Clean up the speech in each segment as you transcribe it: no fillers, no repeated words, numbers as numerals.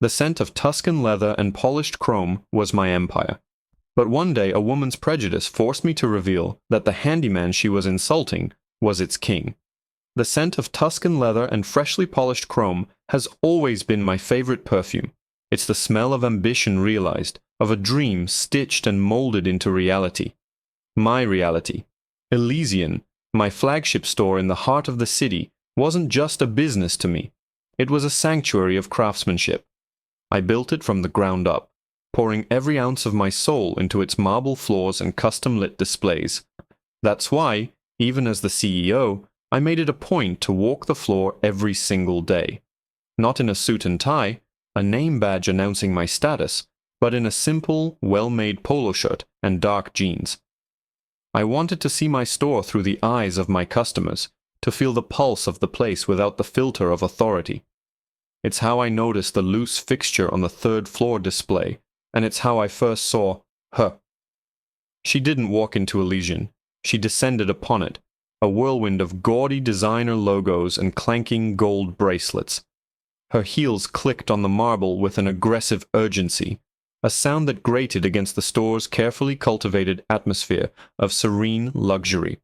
The scent of Tuscan leather and polished chrome was my empire. But one day a woman's prejudice forced me to reveal that the handyman she was insulting was its king. The scent of Tuscan leather and freshly polished chrome has always been my favorite perfume. It's the smell of ambition realized, of a dream stitched and molded into reality. My reality. Elysian, my flagship store in the heart of the city, wasn't just a business to me. It was a sanctuary of craftsmanship. I built it from the ground up, pouring every ounce of my soul into its marble floors and custom-lit displays. That's why, even as the CEO, I made it a point to walk the floor every single day. Not in a suit and tie, a name badge announcing my status, but in a simple, well-made polo shirt and dark jeans. I wanted to see my store through the eyes of my customers, to feel the pulse of the place without the filter of authority. It's how I noticed the loose fixture on the third-floor display, and it's how I first saw her. She didn't walk into Elysian. She descended upon it, a whirlwind of gaudy designer logos and clanking gold bracelets. Her heels clicked on the marble with an aggressive urgency, a sound that grated against the store's carefully cultivated atmosphere of serene luxury.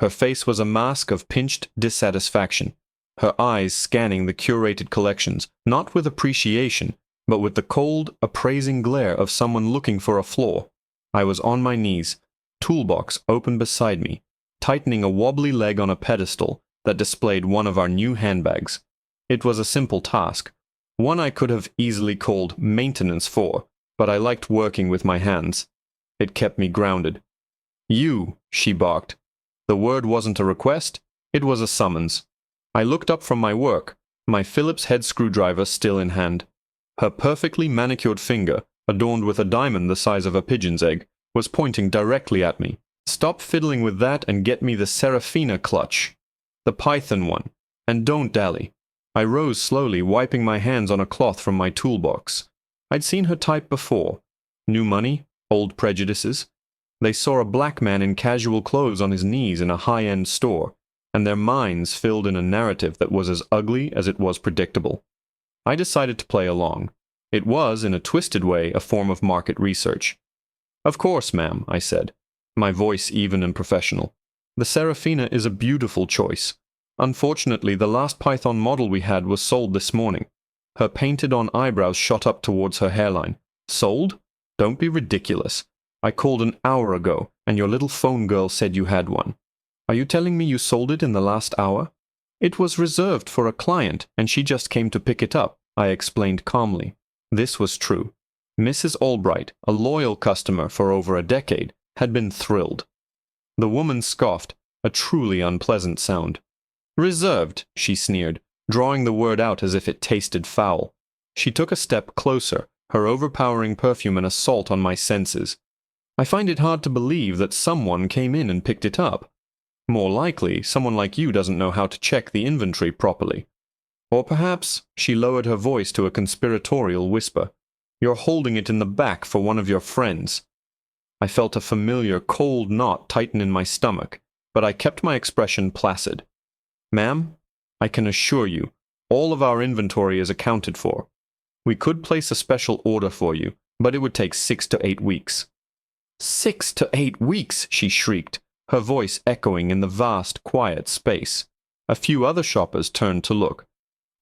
Her face was a mask of pinched dissatisfaction, her eyes scanning the curated collections, not with appreciation, but with the cold, appraising glare of someone looking for a flaw. I was on my knees, toolbox open beside me, tightening a wobbly leg on a pedestal that displayed one of our new handbags. It was a simple task, one I could have easily called maintenance for, but I liked working with my hands. It kept me grounded. "You," she barked. The word wasn't a request, it was a summons. I looked up from my work, my Phillips head screwdriver still in hand. Her perfectly manicured finger, adorned with a diamond the size of a pigeon's egg, was pointing directly at me. "Stop fiddling with that and get me the Serafina clutch. The python one. And don't dally." I rose slowly, wiping my hands on a cloth from my toolbox. I'd seen her type before. New money, old prejudices. They saw a black man in casual clothes on his knees in a high-end store, and their minds filled in a narrative that was as ugly as it was predictable. I decided to play along. It was, in a twisted way, a form of market research. "Of course, ma'am," I said, my voice even and professional. "The Serafina is a beautiful choice. Unfortunately, the last python model we had was sold this morning." Her painted-on eyebrows shot up towards her hairline. "Sold? Don't be ridiculous. I called an hour ago, and your little phone girl said you had one. Are you telling me you sold it in the last hour?" "It was reserved for a client, and she just came to pick it up," I explained calmly. This was true. Mrs. Albright, a loyal customer for over a decade, had been thrilled. The woman scoffed, a truly unpleasant sound. "Reserved," she sneered, drawing the word out as if it tasted foul. She took a step closer, her overpowering perfume an assault on my senses. "I find it hard to believe that someone came in and picked it up. More likely, someone like you doesn't know how to check the inventory properly. Or perhaps," she lowered her voice to a conspiratorial whisper, "you're holding it in the back for one of your friends." I felt a familiar cold knot tighten in my stomach, but I kept my expression placid. "Ma'am, I can assure you, all of our inventory is accounted for. We could place a special order for you, but it would take 6 to 8 weeks. 6 to 8 weeks, she shrieked, her voice echoing in the vast, quiet space. A few other shoppers turned to look.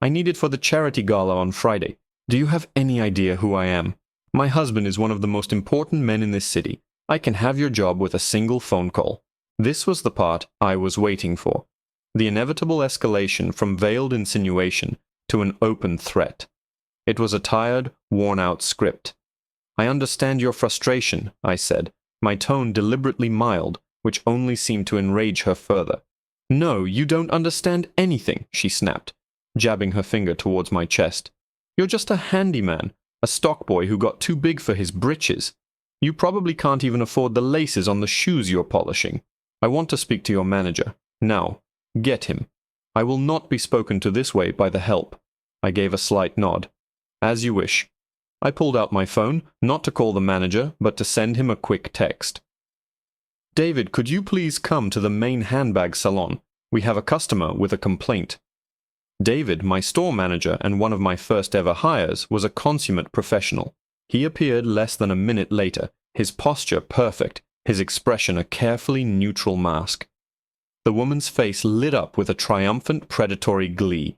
"I need it for the charity gala on Friday. Do you have any idea who I am? My husband is one of the most important men in this city. I can have your job with a single phone call." This was the part I was waiting for. The inevitable escalation from veiled insinuation to an open threat. It was a tired, worn-out script. "I understand your frustration," I said, my tone deliberately mild, which only seemed to enrage her further. "No, you don't understand anything," she snapped, jabbing her finger towards my chest. "You're just a handyman, a stockboy who got too big for his britches. You probably can't even afford the laces on the shoes you're polishing. I want to speak to your manager. Now, get him. I will not be spoken to this way by the help." I gave a slight nod. "As you wish." I pulled out my phone, not to call the manager, but to send him a quick text. "David, could you please come to the main handbag salon? We have a customer with a complaint." David, my store manager and one of my first ever hires, was a consummate professional. He appeared less than a minute later, his posture perfect, his expression a carefully neutral mask. The woman's face lit up with a triumphant predatory glee.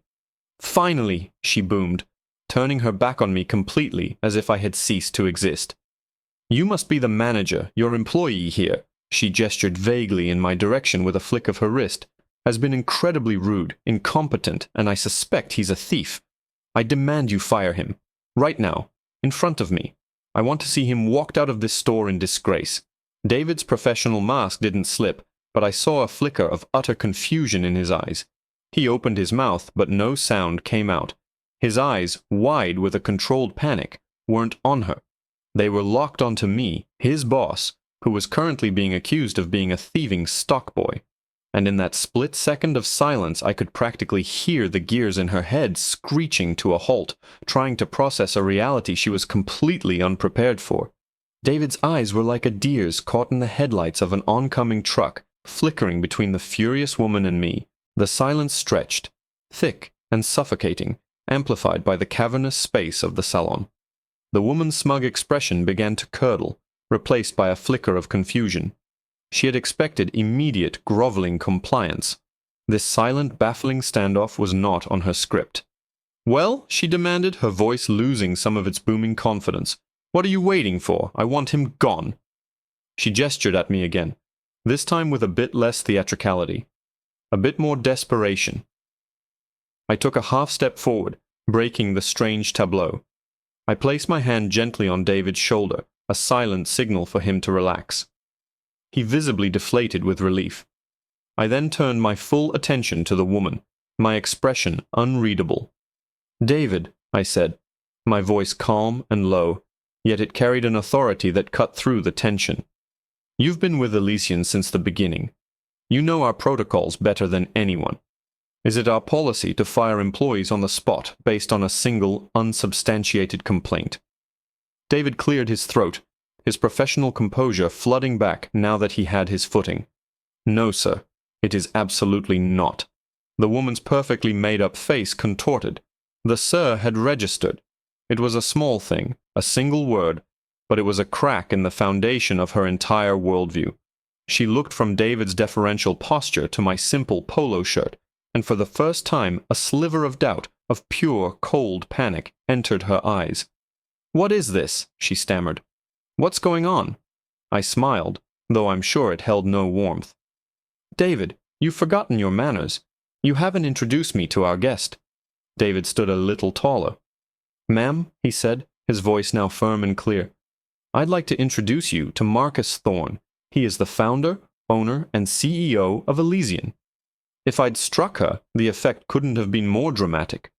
"Finally!" she boomed, turning her back on me completely as if I had ceased to exist. "You must be the manager, your employee here." She gestured vaguely in my direction with a flick of her wrist. "Has been incredibly rude, incompetent, and I suspect he's a thief. I demand you fire him. Right now. In front of me. I want to see him walked out of this store in disgrace." David's professional mask didn't slip, but I saw a flicker of utter confusion in his eyes. He opened his mouth, but no sound came out. His eyes, wide with a controlled panic, weren't on her. They were locked onto me, his boss, who was currently being accused of being a thieving stockboy. And in that split second of silence I could practically hear the gears in her head screeching to a halt, trying to process a reality she was completely unprepared for. David's eyes were like a deer's caught in the headlights of an oncoming truck, flickering between the furious woman and me. The silence stretched, thick and suffocating, amplified by the cavernous space of the salon. The woman's smug expression began to curdle, replaced by a flicker of confusion. She had expected immediate, groveling compliance. This silent, baffling standoff was not on her script. "Well?" she demanded, her voice losing some of its booming confidence. "What are you waiting for? I want him gone." She gestured at me again, this time with a bit less theatricality, a bit more desperation. I took a half step forward, breaking the strange tableau. I placed my hand gently on David's shoulder, a silent signal for him to relax. He visibly deflated with relief. I then turned my full attention to the woman, my expression unreadable. "David," I said, my voice calm and low, yet it carried an authority that cut through the tension. "You've been with Elysian since the beginning. You know our protocols better than anyone. Is it our policy to fire employees on the spot based on a single, unsubstantiated complaint?" David cleared his throat, his professional composure flooding back now that he had his footing. "No, sir, it is absolutely not." The woman's perfectly made-up face contorted. The "sir" had registered. It was a small thing, a single word, but it was a crack in the foundation of her entire worldview. She looked from David's deferential posture to my simple polo shirt, and for the first time a sliver of doubt, of pure, cold panic, entered her eyes. "What is this?" she stammered. "What's going on?" I smiled, though I'm sure it held no warmth. "David, you've forgotten your manners. You haven't introduced me to our guest." David stood a little taller. "Ma'am," he said, his voice now firm and clear, "I'd like to introduce you to Marcus Thorne. He is the founder, owner, and CEO of Elysian." If I'd struck her, the effect couldn't have been more dramatic.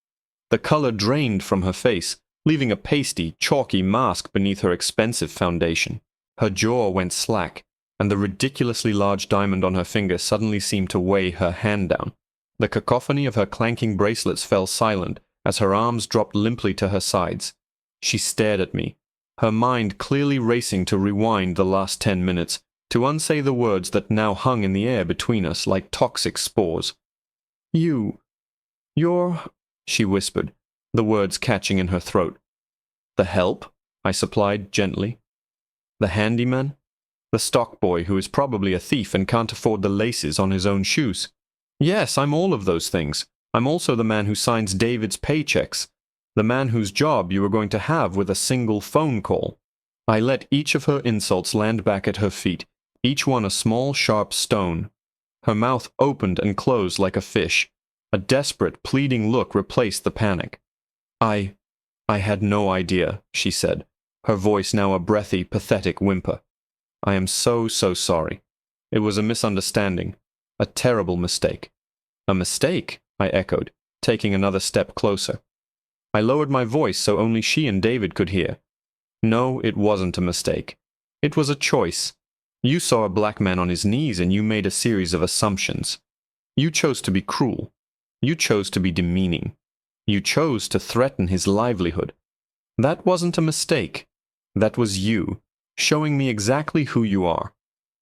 The color drained from her face, leaving a pasty, chalky mask beneath her expensive foundation. Her jaw went slack, and the ridiculously large diamond on her finger suddenly seemed to weigh her hand down. The cacophony of her clanking bracelets fell silent as her arms dropped limply to her sides. She stared at me, her mind clearly racing to rewind the last 10 minutes, to unsay the words that now hung in the air between us like toxic spores. You're," she whispered, the words catching in her throat. "The help?" I supplied gently. "The handyman? The stock boy who is probably a thief and can't afford the laces on his own shoes. Yes, I'm all of those things. I'm also the man who signs David's paychecks, the man whose job you were going to have with a single phone call." I let each of her insults land back at her feet, each one a small, sharp stone. Her mouth opened and closed like a fish. A desperate, pleading look replaced the panic. I had no idea," she said, her voice now a breathy, pathetic whimper. "I am so sorry. It was a misunderstanding, a terrible mistake." "A mistake?" I echoed, taking another step closer. I lowered my voice so only she and David could hear. "No, it wasn't a mistake. It was a choice. You saw a black man on his knees and you made a series of assumptions. You chose to be cruel. You chose to be demeaning. You chose to threaten his livelihood. That wasn't a mistake. That was you, showing me exactly who you are."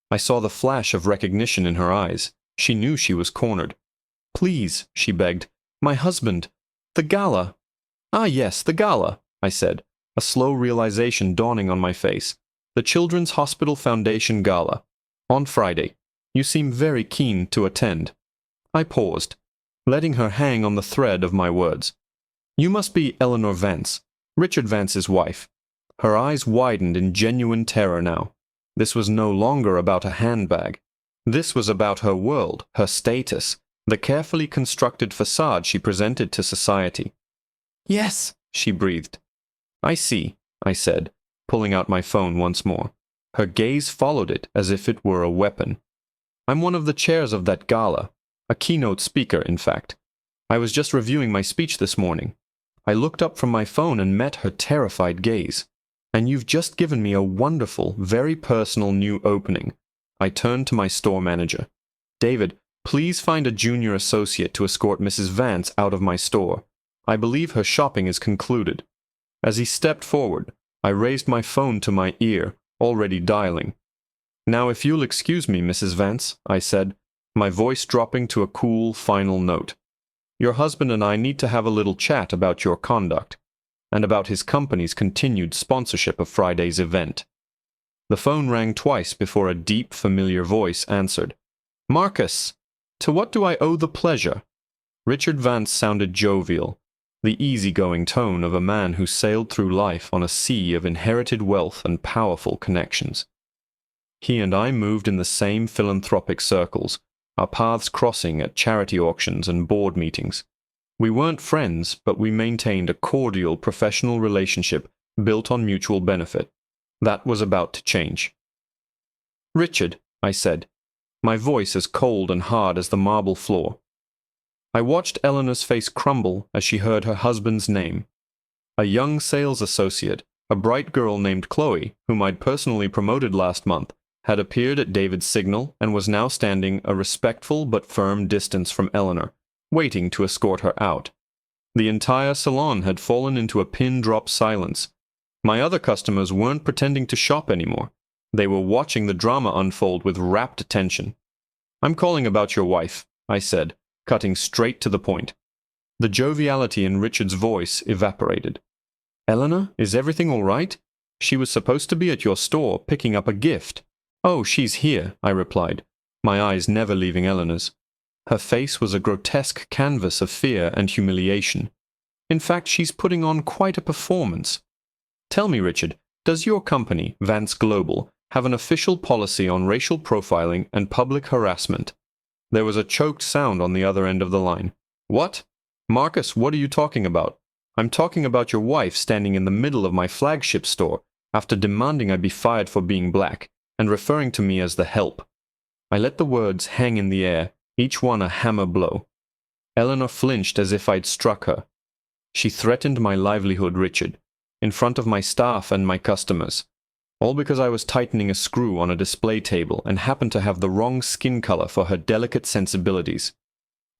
I saw the flash of recognition in her eyes. She knew she was cornered. "Please," she begged, My husband. The gala. Ah, yes, the gala, I said, a slow realization dawning on my face. The Children's Hospital Foundation Gala. On Friday. You seem very keen to attend. I paused, letting her hang on the thread of my words. You must be Eleanor Vance, Richard Vance's wife. Her eyes widened in genuine terror now. This was no longer about a handbag. This was about her world, her status, the carefully constructed facade she presented to society. Yes, she breathed. I see, I said, pulling out my phone once more. Her gaze followed it as if it were a weapon. I'm one of the chairs of that gala, a keynote speaker, in fact. I was just reviewing my speech this morning. I looked up from my phone and met her terrified gaze. And you've just given me a wonderful, very personal new opening. I turned to my store manager. David, please find a junior associate to escort Mrs. Vance out of my store. I believe her shopping is concluded. As he stepped forward, I raised my phone to my ear, already dialing. Now, if you'll excuse me, Mrs. Vance, I said, my voice dropping to a cool, final note. Your husband and I need to have a little chat about your conduct, and about his company's continued sponsorship of Friday's event. The phone rang twice before a deep, familiar voice answered. Marcus, to what do I owe the pleasure? Richard Vance sounded jovial, the easygoing tone of a man who sailed through life on a sea of inherited wealth and powerful connections. He and I moved in the same philanthropic circles, our paths crossing at charity auctions and board meetings. We weren't friends, but we maintained a cordial professional relationship built on mutual benefit. That was about to change. Richard, I said, my voice as cold and hard as the marble floor. I watched Eleanor's face crumble as she heard her husband's name. A young sales associate, a bright girl named Chloe, whom I'd personally promoted last month, had appeared at David's signal and was now standing a respectful but firm distance from Eleanor, waiting to escort her out. The entire salon had fallen into a pin-drop silence. My other customers weren't pretending to shop anymore. They were watching the drama unfold with rapt attention. I'm calling about your wife, I said, cutting straight to the point. The joviality in Richard's voice evaporated. Eleanor, is everything all right? She was supposed to be at your store picking up a gift. Oh, she's here, I replied, my eyes never leaving Eleanor's. Her face was a grotesque canvas of fear and humiliation. In fact, she's putting on quite a performance. Tell me, Richard, does your company, Vance Global, have an official policy on racial profiling and public harassment? There was a choked sound on the other end of the line. What? Marcus, what are you talking about? I'm talking about your wife standing in the middle of my flagship store after demanding I be fired for being black and referring to me as the help. I let the words hang in the air, each one a hammer blow. Eleanor flinched as if I'd struck her. She threatened my livelihood, Richard, in front of my staff and my customers, all because I was tightening a screw on a display table and happened to have the wrong skin color for her delicate sensibilities.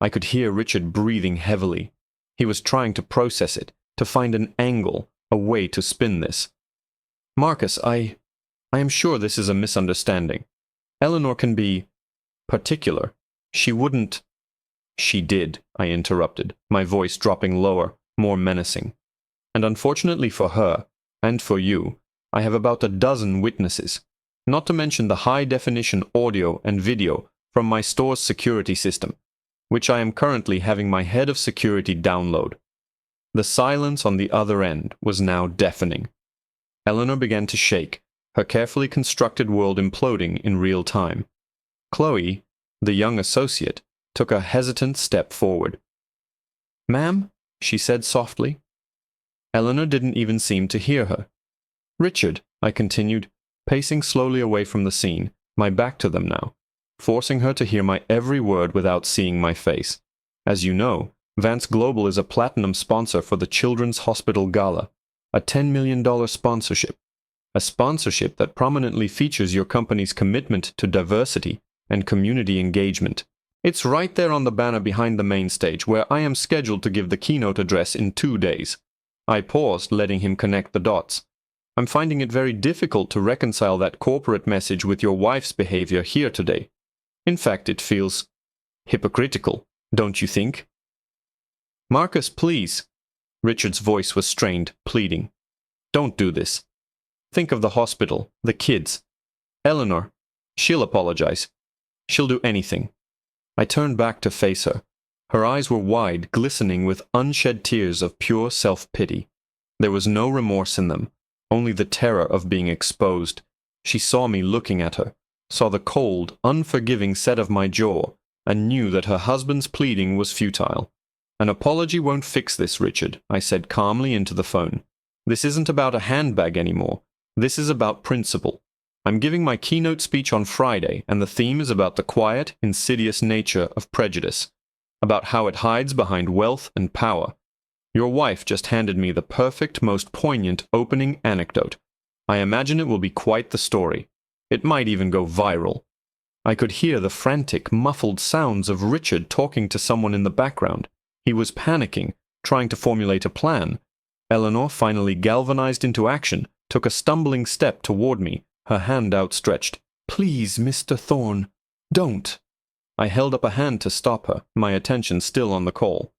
I could hear Richard breathing heavily. He was trying to process it, to find an angle, a way to spin this. Marcus, I am sure this is a misunderstanding. Eleanor can be particular. She wouldn't. She did, I interrupted, my voice dropping lower, more menacing. And unfortunately for her, and for you, I have about a dozen witnesses, not to mention the high-definition audio and video from my store's security system, which I am currently having my head of security download. The silence on the other end was now deafening. Eleanor began to shake, her carefully constructed world imploding in real time. Chloe, the young associate, took a hesitant step forward. Ma'am, she said softly. Eleanor didn't even seem to hear her. Richard, I continued, pacing slowly away from the scene, my back to them now, forcing her to hear my every word without seeing my face. As you know, Vance Global is a platinum sponsor for the Children's Hospital Gala, a $10 million sponsorship, a sponsorship that prominently features your company's commitment to diversity and community engagement. It's right there on the banner behind the main stage, where I am scheduled to give the keynote address in 2 days. I paused, letting him connect the dots. I'm finding it very difficult to reconcile that corporate message with your wife's behavior here today. In fact, it feels hypocritical, don't you think? Marcus, please. Richard's voice was strained, pleading. Don't do this. Think of the hospital, the kids. Eleanor, she'll apologize. She'll do anything. I turned back to face her. Her eyes were wide, glistening with unshed tears of pure self-pity. There was no remorse in them, only the terror of being exposed. She saw me looking at her, saw the cold, unforgiving set of my jaw, and knew that her husband's pleading was futile. An apology won't fix this, Richard, I said calmly into the phone. This isn't about a handbag anymore. This is about principle. I'm giving my keynote speech on Friday, and the theme is about the quiet, insidious nature of prejudice, about how it hides behind wealth and power. Your wife just handed me the perfect, most poignant opening anecdote. I imagine it will be quite the story. It might even go viral. I could hear the frantic, muffled sounds of Richard talking to someone in the background. He was panicking, trying to formulate a plan. Eleanor, finally galvanized into action, took a stumbling step toward me, her hand outstretched. Please, Mr. Thorne, don't. I held up a hand to stop her, my attention still on the call.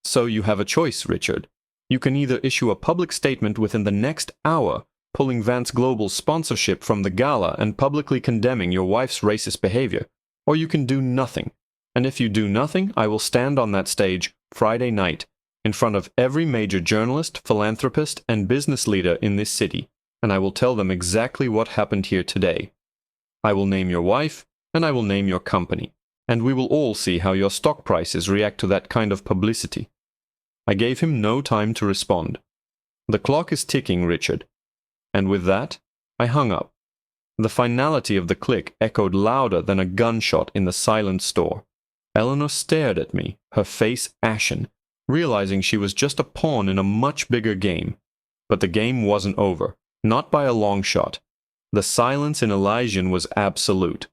So you have a choice, Richard. You can either issue a public statement within the next hour, pulling Vance Global's sponsorship from the gala and publicly condemning your wife's racist behavior, or you can do nothing. And if you do nothing, I will stand on that stage Friday night, in front of every major journalist, philanthropist, and business leader in this city, and I will tell them exactly what happened here today. I will name your wife, and I will name your company, and we will all see how your stock prices react to that kind of publicity. I gave him no time to respond. The clock is ticking, Richard. And with that, I hung up. The finality of the click echoed louder than a gunshot in the silent store. Eleanor stared at me, her face ashen, realizing she was just a pawn in a much bigger game. But the game wasn't over, not by a long shot. The silence in Elysian was absolute.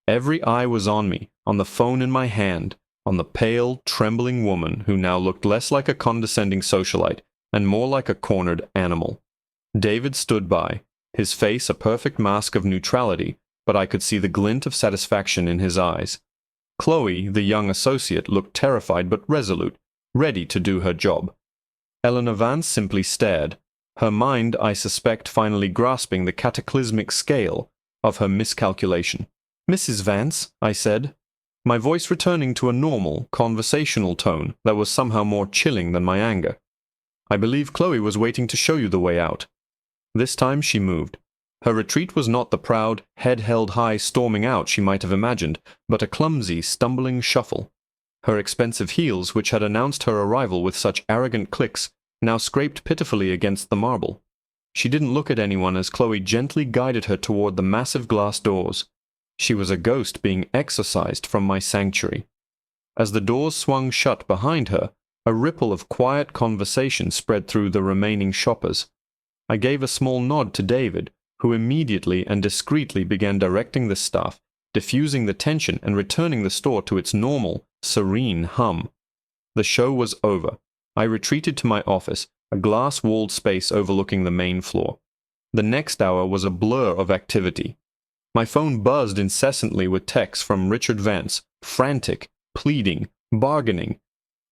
Every eye was on me, on the phone in my hand, on the pale, trembling woman who now looked less like a condescending socialite and more like a cornered animal. David stood by, his face a perfect mask of neutrality, but I could see the glint of satisfaction in his eyes. Chloe, the young associate, looked terrified but resolute, ready to do her job. Eleanor Vance simply stared, her mind, I suspect, finally grasping the cataclysmic scale of her miscalculation. Mrs. Vance, I said, my voice returning to a normal, conversational tone that was somehow more chilling than my anger. I believe Chloe was waiting to show you the way out. This time she moved. Her retreat was not the proud, head held high storming out she might have imagined, but a clumsy, stumbling shuffle. Her expensive heels, which had announced her arrival with such arrogant clicks, now scraped pitifully against the marble. She didn't look at anyone as Chloe gently guided her toward the massive glass doors. She was a ghost being exorcised from my sanctuary. As the doors swung shut behind her, a ripple of quiet conversation spread through the remaining shoppers. I gave a small nod to David, who immediately and discreetly began directing the staff, diffusing the tension and returning the store to its normal, serene hum. The show was over. I retreated to my office, a glass-walled space overlooking the main floor. The next hour was a blur of activity. My phone buzzed incessantly with texts from Richard Vance, frantic, pleading, bargaining.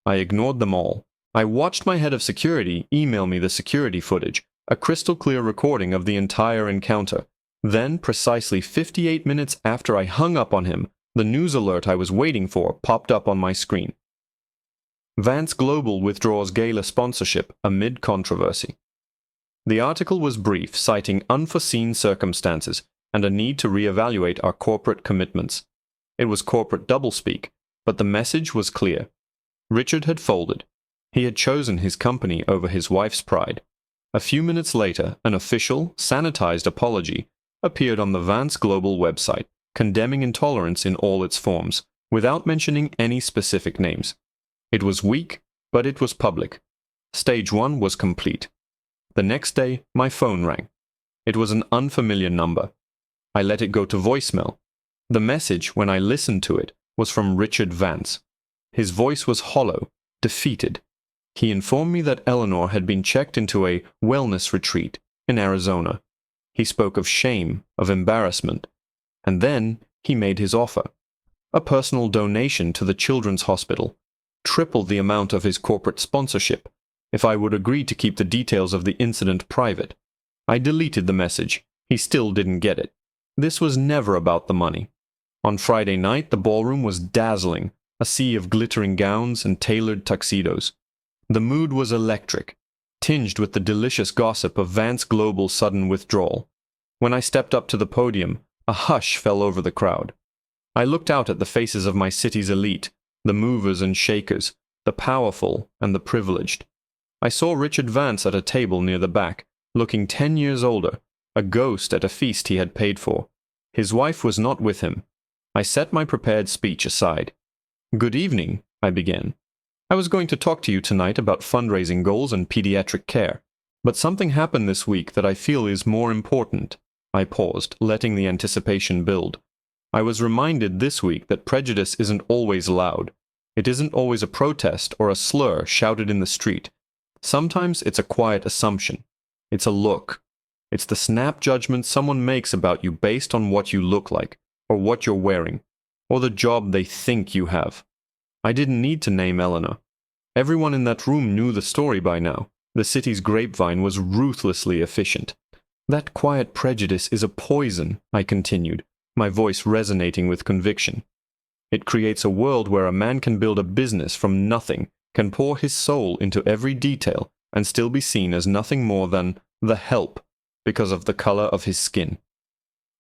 I ignored them all. I watched my head of security email me the security footage, a crystal-clear recording of the entire encounter. Then, precisely 58 minutes after I hung up on him, the news alert I was waiting for popped up on my screen. Vance Global withdraws gala sponsorship amid controversy. The article was brief, citing unforeseen circumstances and a need to reevaluate our corporate commitments. It was corporate doublespeak, but the message was clear. Richard had folded. He had chosen his company over his wife's pride. A few minutes later, an official, sanitized apology appeared on the Vance Global website, condemning intolerance in all its forms, without mentioning any specific names. It was weak, but it was public. Stage 1 was complete. The next day, my phone rang. It was an unfamiliar number. I let it go to voicemail. The message, when I listened to it, was from Richard Vance. His voice was hollow, defeated. He informed me that Eleanor had been checked into a wellness retreat in Arizona. He spoke of shame, of embarrassment. And then he made his offer. A personal donation to the children's hospital. triple the amount of his corporate sponsorship, if I would agree to keep the details of the incident private. I deleted the message. He still didn't get it. This was never about the money. On Friday night, the ballroom was dazzling, a sea of glittering gowns and tailored tuxedos. The mood was electric, tinged with the delicious gossip of Vance Global's sudden withdrawal. When I stepped up to the podium, a hush fell over the crowd. I looked out at the faces of my city's elite, the movers and shakers, the powerful and the privileged. I saw Richard Vance at a table near the back, looking 10 years older, a ghost at a feast he had paid for. His wife was not with him. I set my prepared speech aside. "Good evening," I began. "I was going to talk to you tonight about fundraising goals and pediatric care, but something happened this week that I feel is more important." I paused, letting the anticipation build. I was reminded this week that prejudice isn't always loud. It isn't always a protest or a slur shouted in the street. Sometimes it's a quiet assumption. It's a look. It's the snap judgment someone makes about you based on what you look like, or what you're wearing, or the job they think you have. I didn't need to name Eleanor. Everyone in that room knew the story by now. The city's grapevine was ruthlessly efficient. "That quiet prejudice is a poison," I continued, my voice resonating with conviction. "It creates a world where a man can build a business from nothing, can pour his soul into every detail, and still be seen as nothing more than the help because of the color of his skin.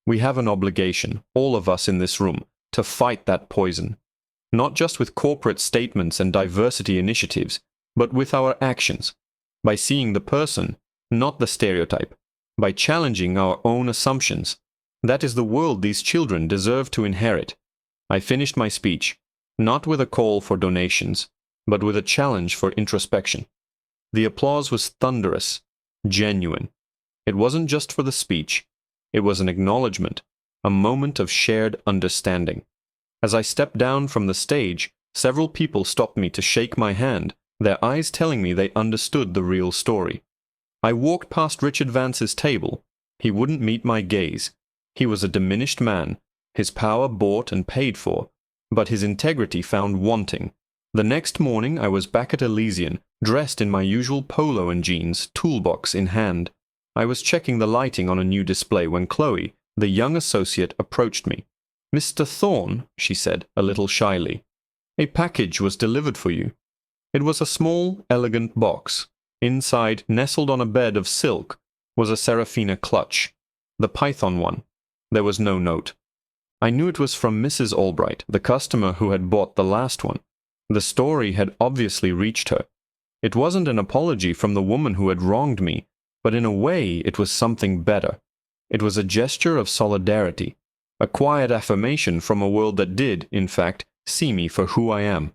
We have an obligation, all of us in this room, to fight that poison, not just with corporate statements and diversity initiatives, but with our actions, by seeing the person, not the stereotype, by challenging our own assumptions. That is the world these children deserve to inherit." I finished my speech, not with a call for donations, but with a challenge for introspection. The applause was thunderous, genuine. It wasn't just for the speech. It was an acknowledgement, a moment of shared understanding. As I stepped down from the stage, several people stopped me to shake my hand, their eyes telling me they understood the real story. I walked past Richard Vance's table. He wouldn't meet my gaze. He was a diminished man, his power bought and paid for, but his integrity found wanting. The next morning I was back at Elysian, dressed in my usual polo and jeans, toolbox in hand. I was checking the lighting on a new display when Chloe, the young associate, approached me. "Mr. Thorne," she said, a little shyly, "a package was delivered for you." It was a small, elegant box. Inside, nestled on a bed of silk, was a Serafina clutch, the python one. There was no note. I knew it was from Mrs. Albright, the customer who had bought the last one. The story had obviously reached her. It wasn't an apology from the woman who had wronged me, but in a way it was something better. It was a gesture of solidarity, a quiet affirmation from a world that did, in fact, see me for who I am.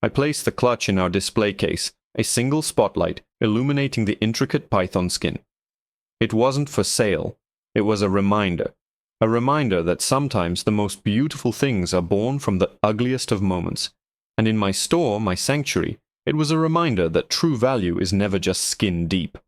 I placed the clutch in our display case, a single spotlight illuminating the intricate python skin. It wasn't for sale. It was a reminder that sometimes the most beautiful things are born from the ugliest of moments. And in my store, my sanctuary, it was a reminder that true value is never just skin deep.